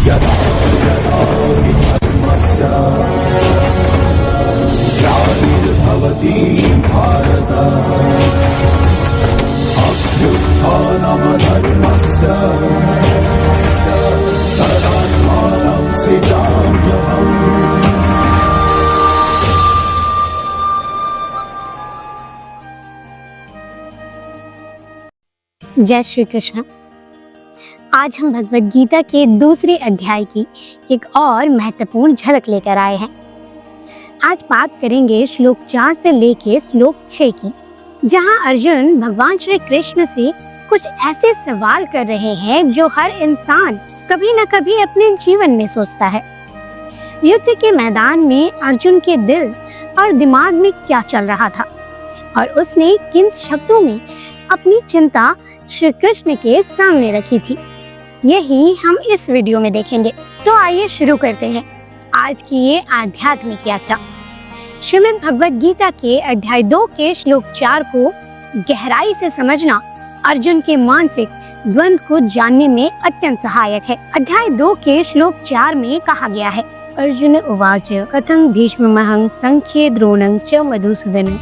यदा यदा हि धर्मस्य ग्लानिर्भवति भारत अभ्युत्थानमधर्मस्य तदात्मानं सृजाम्यहम्। जय श्री कृष्ण। आज हम भगवद गीता के दूसरे अध्याय की एक और महत्वपूर्ण झलक लेकर आए हैं। आज बात करेंगे श्लोक 4 से लेके श्लोक 6 की, जहां अर्जुन भगवान श्री कृष्ण से कुछ ऐसे सवाल कर रहे हैं जो हर इंसान कभी न कभी अपने जीवन में सोचता है। युद्ध के मैदान में अर्जुन के दिल और दिमाग में क्या चल रहा था और उसने किन शब्दों में अपनी चिंता श्री कृष्ण के सामने रखी थी, यही हम इस वीडियो में देखेंगे। तो आइए शुरू करते हैं आज की ये आध्यात्मिक यात्रा। श्रीमद् भगवद गीता के अध्याय 2 के श्लोक 4 को गहराई से समझना अर्जुन के मानसिक द्वंद को जानने में अत्यंत सहायक है। अध्याय 2 के श्लोक 4 में कहा गया है, अर्जुन उवाच कथं भीष्ममहं संख्ये द्रोणं च मधुसूदन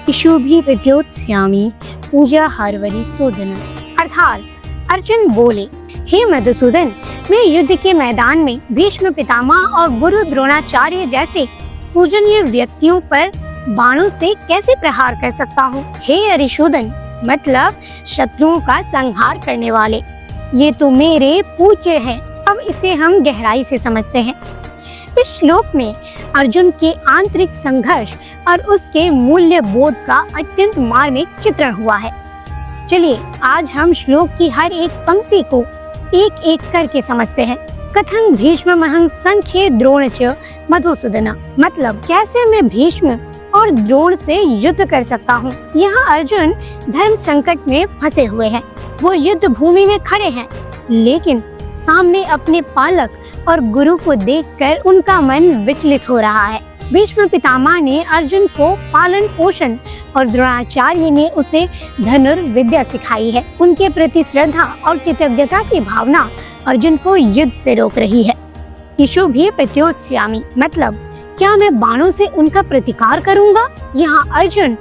इषुभिः प्रत्योत्स्यामि पूजा हरवरी सूदन। अर्थात अर्जुन बोले, हे मधुसूदन, मैं युद्ध के मैदान में भीष्म पितामह और गुरु द्रोणाचार्य जैसे पूजनीय व्यक्तियों पर बाणों से कैसे प्रहार कर सकता हूँ। हे अरिशूदन, मतलब शत्रुओं का संहार करने वाले, ये तो मेरे पूज्य हैं। अब इसे हम गहराई से समझते हैं। इस श्लोक में अर्जुन के आंतरिक संघर्ष और उसके मूल्य बोध का अत्यंत मार्मिक चित्रण हुआ है। चलिए आज हम श्लोक की हर एक पंक्ति को एक एक करके समझते हैं। कथं भीष्ममहं संख्ये द्रोण च मधुसूदन, मतलब कैसे मैं भीष्म और द्रोण से युद्ध कर सकता हूँ। यहाँ अर्जुन धर्म संकट में फंसे हुए हैं। वो युद्ध भूमि में खड़े हैं, लेकिन सामने अपने पालक और गुरु को देखकर उनका मन विचलित हो रहा है। भीष्म पितामह ने अर्जुन को पालन पोषण और द्रोणाचार्य ने उसे धनुर्विद्या सिखाई है। उनके प्रति श्रद्धा और कृतज्ञता की भावना अर्जुन को युद्ध से रोक रही है। इषुभिः प्रत्योत्स्यामि, मतलब क्या मैं बाणों से उनका प्रतिकार करूंगा। यहाँ अर्जुन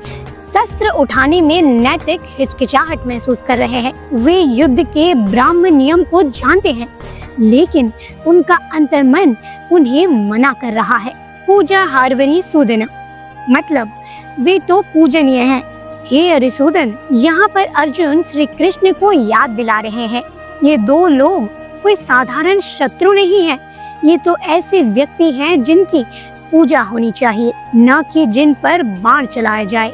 शस्त्र उठाने में नैतिक हिचकिचाहट महसूस कर रहे हैं। वे युद्ध के ब्राह्म नियम को जानते हैं, लेकिन उनका अंतर्मन उन्हें मना कर रहा है। पूजा हरवरी सूदन, मतलब वे तो पूजनीय हैं। हे अरिसूदन, यहाँ पर अर्जुन श्री कृष्ण को याद दिला रहे हैं, ये दो लोग कोई साधारण शत्रु नहीं है। ये तो ऐसे व्यक्ति हैं जिनकी पूजा होनी चाहिए, न कि जिन पर बाण चलाया जाए।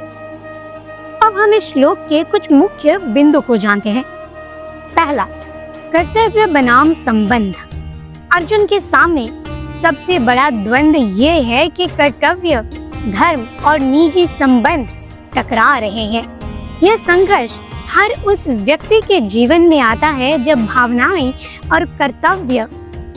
अब हम इस श्लोक के कुछ मुख्य बिंदु को जानते हैं। पहला, कर्तव्य बनाम संबंध। अर्जुन के सामने सबसे बड़ा द्वंद ये है कि कर्तव्य, धर्म और निजी संबंध टकरा रहे हैं। यह संघर्ष हर उस व्यक्ति के जीवन में आता है जब भावनाएं और कर्तव्य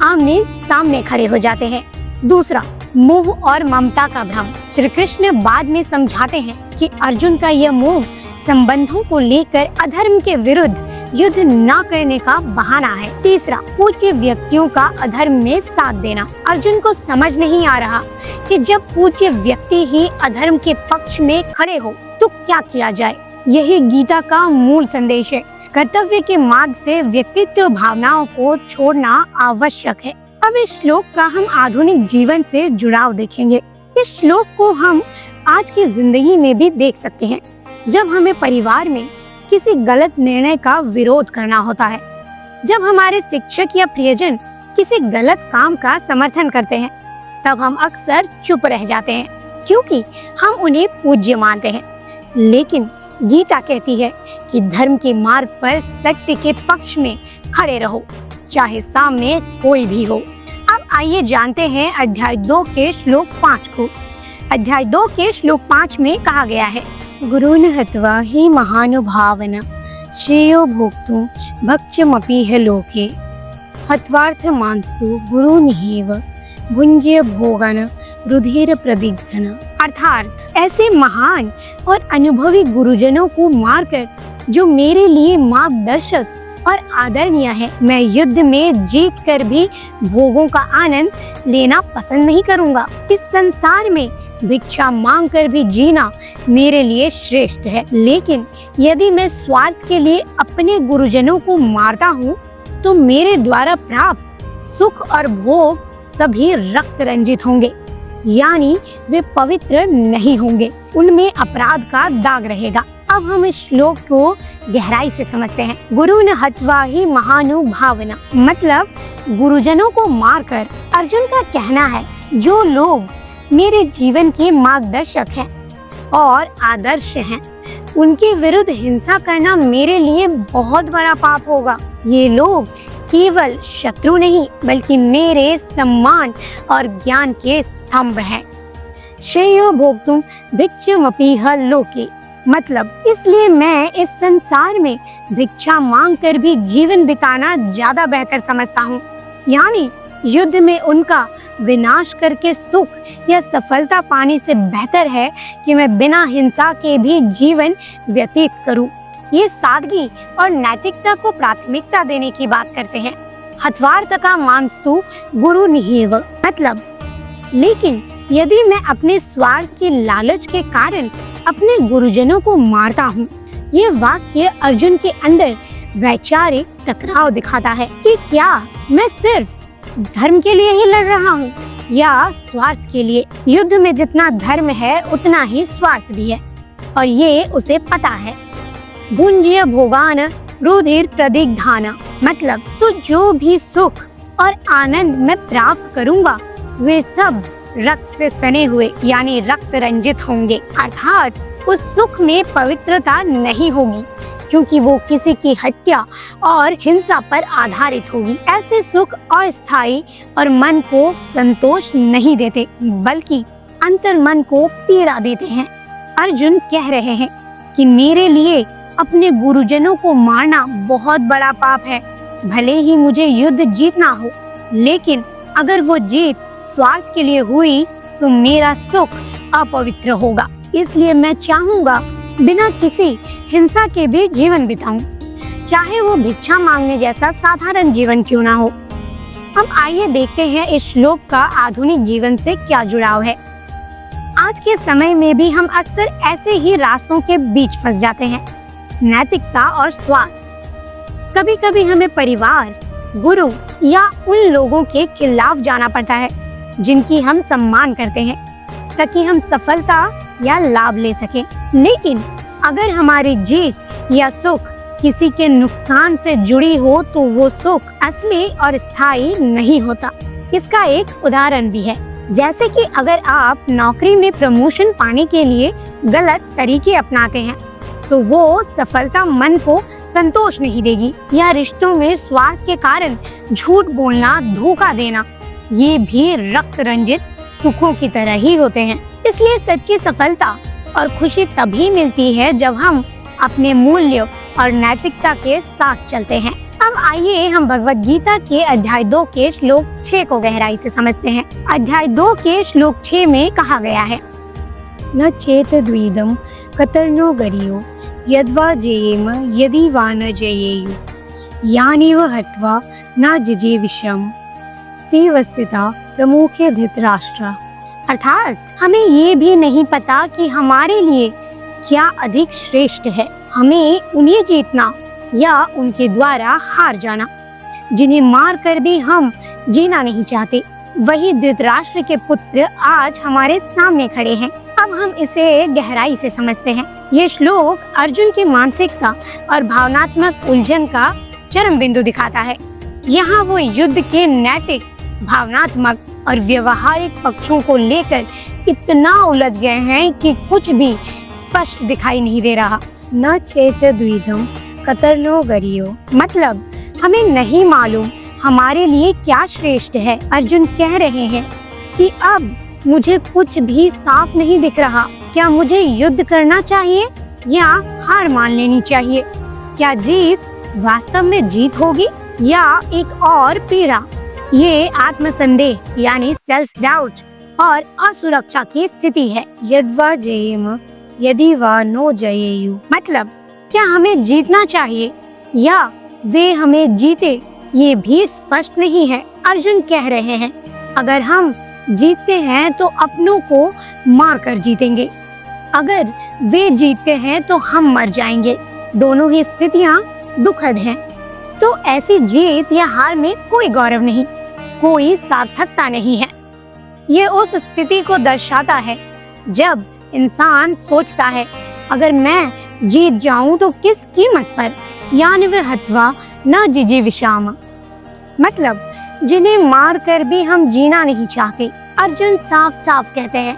आमने सामने खड़े हो जाते हैं। दूसरा, मोह और ममता का भ्रम। श्री कृष्ण बाद में समझाते हैं कि अर्जुन का यह मोह संबंधों को लेकर अधर्म के विरुद्ध युद्ध न करने का बहाना है। तीसरा, पूज्य व्यक्तियों का अधर्म में साथ देना। अर्जुन को समझ नहीं आ रहा कि जब पूज्य व्यक्ति ही अधर्म के पक्ष में खड़े हो तो क्या किया जाए। यही गीता का मूल संदेश है। कर्तव्य के मार्ग से व्यक्तित्व भावनाओं को छोड़ना आवश्यक है। अब इस श्लोक का हम आधुनिक जीवन से जुड़ाव देखेंगे। इस श्लोक को हम आज की जिंदगी में भी देख सकते हैं। जब हमें परिवार में किसी गलत निर्णय का विरोध करना होता है, जब हमारे शिक्षक या प्रियजन किसी गलत काम का समर्थन करते हैं, तब हम अक्सर चुप रह जाते हैं क्योंकि हम उन्हें पूज्य मानते हैं। लेकिन गीता कहती है कि धर्म के मार्ग पर सत्य के पक्ष में खड़े रहो, चाहे सामने कोई भी हो। अब आइए जानते हैं अध्याय 2 के श्लोक 5 को। अध्याय 2 के श्लोक 5 में कहा गया है, गुरून् हत्वा हि महानुभावन श्रेयो भोक्तुं भक्ष्यमपीह लोके हत्वार्थमांस्तु गुरूनिहेव भुञ्ज्य भोगन रुधिर प्रदिग्धन। अर्थात ऐसे महान और अनुभवी गुरुजनों को मारकर जो मेरे लिए मार्गदर्शक और आदरणीय है। मैं युद्ध में जीत कर भी भोगों का आनंद लेना पसंद नहीं करूंगा। इस संसार में भिक्षा मांग कर भी जीना मेरे लिए श्रेष्ठ है। लेकिन यदि मैं स्वार्थ के लिए अपने गुरुजनों को मारता हूँ तो मेरे द्वारा प्राप्त सुख और भोग सभी रक्त रंजित होंगे, यानी वे पवित्र नहीं होंगे, उनमें अपराध का दाग रहेगा। अब हम इस श्लोक को गहराई से समझते हैं। गुरु न हत्वा ही महानुभावना, मतलब गुरुजनों को मारकर अर्जुन का कहना है जो लोग मेरे जीवन के मार्गदर्शक हैं और आदर्श हैं, उनके विरुद्ध हिंसा करना मेरे लिए बहुत बड़ा पाप होगा। ये लोग केवल शत्रु नहीं बल्कि मेरे सम्मान और ज्ञान के स्तंभ हैं। श्रेयो भोक्तुम भिक्षमपीह लोके, मतलब इसलिए मैं इस संसार में भिक्षा मांग कर भी जीवन बिताना ज्यादा बेहतर समझता हूँ। यानी युद्ध में उनका विनाश करके सुख या सफलता पाने से बेहतर है कि मैं बिना हिंसा के भी जीवन व्यतीत करूं। ये सादगी और नैतिकता को प्राथमिकता देने की बात करते हैं। हत्वार्थ का मांस्तु गुरु निहेव, मतलब लेकिन यदि मैं अपने स्वार्थ के लालच के कारण अपने गुरुजनों को मारता हूँ, ये वाक्य अर्जुन के अंदर वैचारिक टकराव दिखाता है कि क्या मैं सिर्फ धर्म के लिए ही लड़ रहा हूँ या स्वार्थ के लिए। युद्ध में जितना धर्म है उतना ही स्वार्थ भी है और ये उसे पता है। भुंज्य भोगान रुधिर प्रदिग्धान, मतलब तो जो भी सुख और आनंद मैं प्राप्त करूँगा वे सब रक्त से सने हुए यानी रक्त रंजित होंगे, अर्थात उस सुख में पवित्रता नहीं होगी क्योंकि वो किसी की हत्या और हिंसा पर आधारित होगी। ऐसे सुख अस्थायी और मन को संतोष नहीं देते बल्कि अंतर मन को पीड़ा देते हैं। अर्जुन कह रहे हैं कि मेरे लिए अपने गुरुजनों को मारना बहुत बड़ा पाप है। भले ही मुझे युद्ध जीतना हो, लेकिन अगर वो जीत स्वार्थ के लिए हुई तो मेरा सुख अपवित्र होगा। इसलिए मैं चाहूंगा बिना किसी हिंसा के भी जीवन बिताऊं, चाहे वो भिक्षा मांगने जैसा साधारण जीवन क्यों ना हो। अब आइए देखते हैं इस श्लोक का आधुनिक जीवन से क्या जुड़ाव है। आज के समय में भी हम अक्सर ऐसे ही रास्तों के बीच फंस जाते हैं, नैतिकता और स्वार्थ। कभी कभी हमें परिवार, गुरु या उन लोगों के खिलाफ जाना पड़ता है जिनकी हम सम्मान करते हैं ताकि हम सफलता या लाभ ले सकें। लेकिन अगर हमारी जीत या सुख किसी के नुकसान से जुड़ी हो तो वो सुख असली और स्थायी नहीं होता। इसका एक उदाहरण भी है, जैसे कि अगर आप नौकरी में प्रमोशन पाने के लिए गलत तरीके अपनाते हैं तो वो सफलता मन को संतोष नहीं देगी, या रिश्तों में स्वार्थ के कारण झूठ बोलना, धोखा देना, ये भी रक्त रंजित सुखों की तरह ही होते हैं। इसलिए सच्ची सफलता और खुशी तभी मिलती है जब हम अपने मूल्य और नैतिकता के साथ चलते हैं। अब आइए हम भगवत गीता के अध्याय 2 के श्लोक 6 को गहराई से समझते हैं। अध्याय 2 के श्लोक 6 में कहा गया है, न चेत द्विदम कतर्नो गरियो यद्वा जयेम यदि वा न जयेयु यानेव हत्वा न जिजे विषम स्थिवस्थिता प्रमुखे धृतराष्ट्र। अर्थात हमें ये भी नहीं पता कि हमारे लिए क्या अधिक श्रेष्ठ है, हमें उन्हें जीतना या उनके द्वारा हार जाना, जिन्हें मार कर भी हम जीना नहीं चाहते। वही धृतराष्ट्र के पुत्र आज हमारे सामने खड़े हैं। अब हम इसे गहराई से समझते हैं। ये श्लोक अर्जुन की मानसिकता और भावनात्मक उलझन का चरम बिंदु दिखाता है। यहाँ वो युद्ध के नैतिक, भावनात्मक और व्यवहारिक पक्षों को लेकर इतना उलझ गए हैं कि कुछ भी स्पष्ट दिखाई नहीं दे रहा। न चेत द्विधम कतर्नो गरियो, मतलब हमें नहीं मालूम हमारे लिए क्या श्रेष्ठ है। अर्जुन कह रहे हैं कि अब मुझे कुछ भी साफ नहीं दिख रहा। क्या मुझे युद्ध करना चाहिए या हार मान लेनी चाहिए? क्या जीत वास्तव में जीत होगी या एक और पीड़ा? ये आत्मसंदेह यानी सेल्फ डाउट और असुरक्षा की स्थिति है। यद्वा जयेम यदि वा नो जयेयु, मतलब क्या हमें जीतना चाहिए या वे हमें जीते ये भी स्पष्ट नहीं है। अर्जुन कह रहे हैं, अगर हम जीतते हैं तो अपनों को मार कर जीतेंगे, अगर वे जीतते हैं तो हम मर जाएंगे। दोनों ही स्थितियां दुखद हैं। तो ऐसी जीत या हार में कोई गौरव नहीं, कोई सार्थकता नहीं है। ये उस स्थिति को दर्शाता है जब इंसान सोचता है, अगर मैं जीत जाऊं तो किस कीमत पर, यानी वे हत्वा न जिजीविषाम, मतलब जिन्हें मार कर भी हम जीना नहीं चाहते। अर्जुन साफ साफ कहते हैं,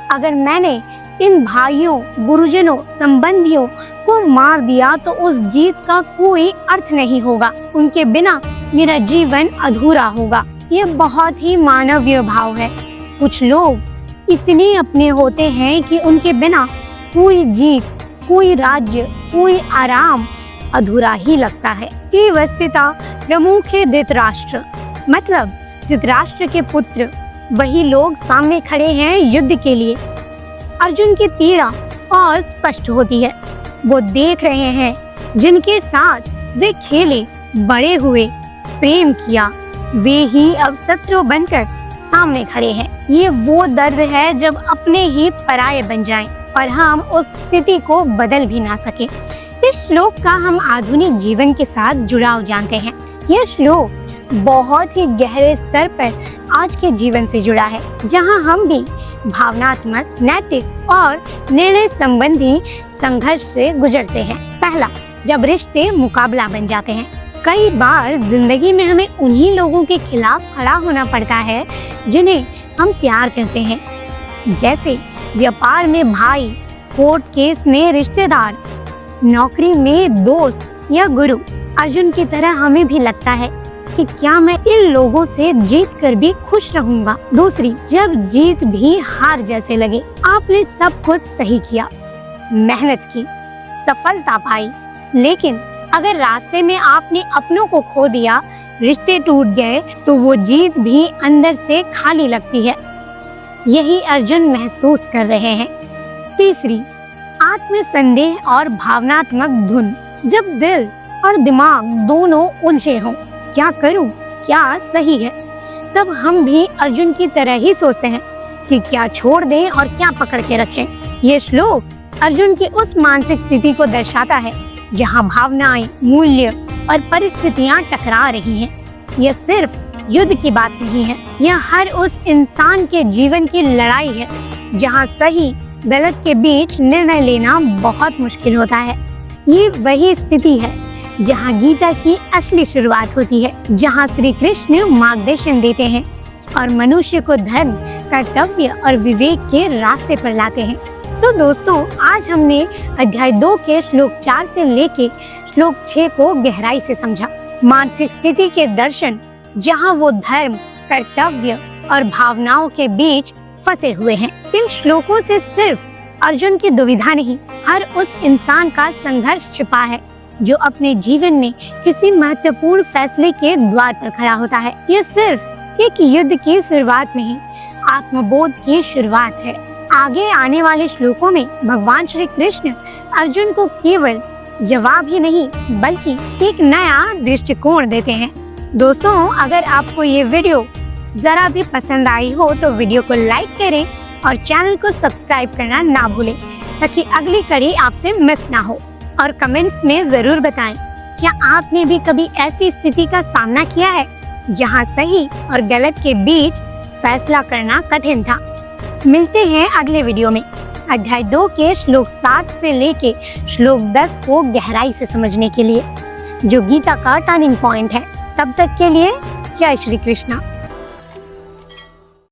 अगर मैंने इन भाइयों, गुरुजनों, संबंधियों को मार दिया तो उस जीत का कोई अर्थ नहीं होगा, उनके बिना मेरा जीवन अधूरा होगा। ये बहुत ही मानवीय भाव है। कुछ लोग इतने अपने होते हैं कि उनके बिना कोई जीत, कोई राज्य, कोई आराम अधूरा ही लगता है। की वस्तुता प्रमुख धृतराष्ट्र, मतलब धृतराष्ट्र के पुत्र, वही लोग सामने खड़े हैं युद्ध के लिए। अर्जुन की पीड़ा और स्पष्ट होती है। वो देख रहे हैं जिनके साथ वे खेले, बड़े हुए, प्रेम किया, वे ही अब शत्रु बनकर सामने खड़े हैं। ये वो दर्द है जब अपने ही पराये बन जाएं और हम उस स्थिति को बदल भी ना सके। इस श्लोक का हम आधुनिक जीवन के साथ जुड़ाव जानते हैं। यह श्लोक बहुत ही गहरे स्तर पर आज के जीवन से जुड़ा है, जहां हम भी भावनात्मक, नैतिक और निर्णय संबंधी संघर्ष से गुजरते हैं। पहला, जब रिश्ते मुकाबला बन जाते हैं। कई बार जिंदगी में हमें उन्हीं लोगों के खिलाफ खड़ा होना पड़ता है जिन्हें हम प्यार करते हैं, जैसे व्यापार में भाई, कोर्ट केस में रिश्तेदार, नौकरी में दोस्त या गुरु। अर्जुन की तरह हमें भी लगता है कि क्या मैं इन लोगों से जीत कर भी खुश रहूंगा। दूसरी, जब जीत भी हार जैसे लगे। आपने सब कुछ सही किया, मेहनत की, सफलता पाई, लेकिन अगर रास्ते में आपने अपनों को खो दिया, रिश्ते टूट गए, तो वो जीत भी अंदर से खाली लगती है। यही अर्जुन महसूस कर रहे हैं। तीसरी, आत्मसंदेह और भावनात्मक धुन। जब दिल और दिमाग दोनों उलझे हों, क्या करूं, क्या सही है, तब हम भी अर्जुन की तरह ही सोचते हैं कि क्या छोड़ दें और क्या पकड़ के रखें। ये श्लोक अर्जुन की उस मानसिक स्थिति को दर्शाता है जहां भावनाएं, मूल्य और परिस्थितियां टकरा रही हैं। यह सिर्फ युद्ध की बात नहीं है, यह हर उस इंसान के जीवन की लड़ाई है जहां सही गलत के बीच निर्णय लेना बहुत मुश्किल होता है। ये वही स्थिति है जहां गीता की असली शुरुआत होती है, जहां श्री कृष्ण मार्गदर्शन देते हैं और मनुष्य को धर्म, कर्तव्य और विवेक के रास्ते पर लाते हैं। तो दोस्तों, आज हमने अध्याय 2 के श्लोक 4 से लेके श्लोक 6 को गहराई से समझा। मानसिक स्थिति के दर्शन, जहां वो धर्म, कर्तव्य और भावनाओं के बीच फंसे हुए हैं। इन श्लोकों से सिर्फ अर्जुन की दुविधा नहीं, हर उस इंसान का संघर्ष छिपा है जो अपने जीवन में किसी महत्वपूर्ण फैसले के द्वार पर खड़ा होता है। यह सिर्फ एक युद्ध की शुरुआत नहीं, आत्मबोध की शुरुआत है। आगे आने वाले श्लोकों में भगवान श्री कृष्ण अर्जुन को केवल जवाब ही नहीं, बल्कि एक नया दृष्टिकोण देते हैं। दोस्तों, अगर आपको ये वीडियो जरा भी पसंद आई हो तो वीडियो को लाइक करें और चैनल को सब्सक्राइब करना ना भूलें, ताकि अगली कड़ी आपसे मिस ना हो। और कमेंट्स में जरूर बताएं, क्या आपने भी कभी ऐसी स्थिति का सामना किया है जहां सही और गलत के बीच फैसला करना कठिन था। मिलते हैं अगले वीडियो में अध्याय 2 के श्लोक 7 से लेके श्लोक 10 को गहराई से समझने के लिए, जो गीता का टर्निंग पॉइंट है। तब तक के लिए जय श्री कृष्णा।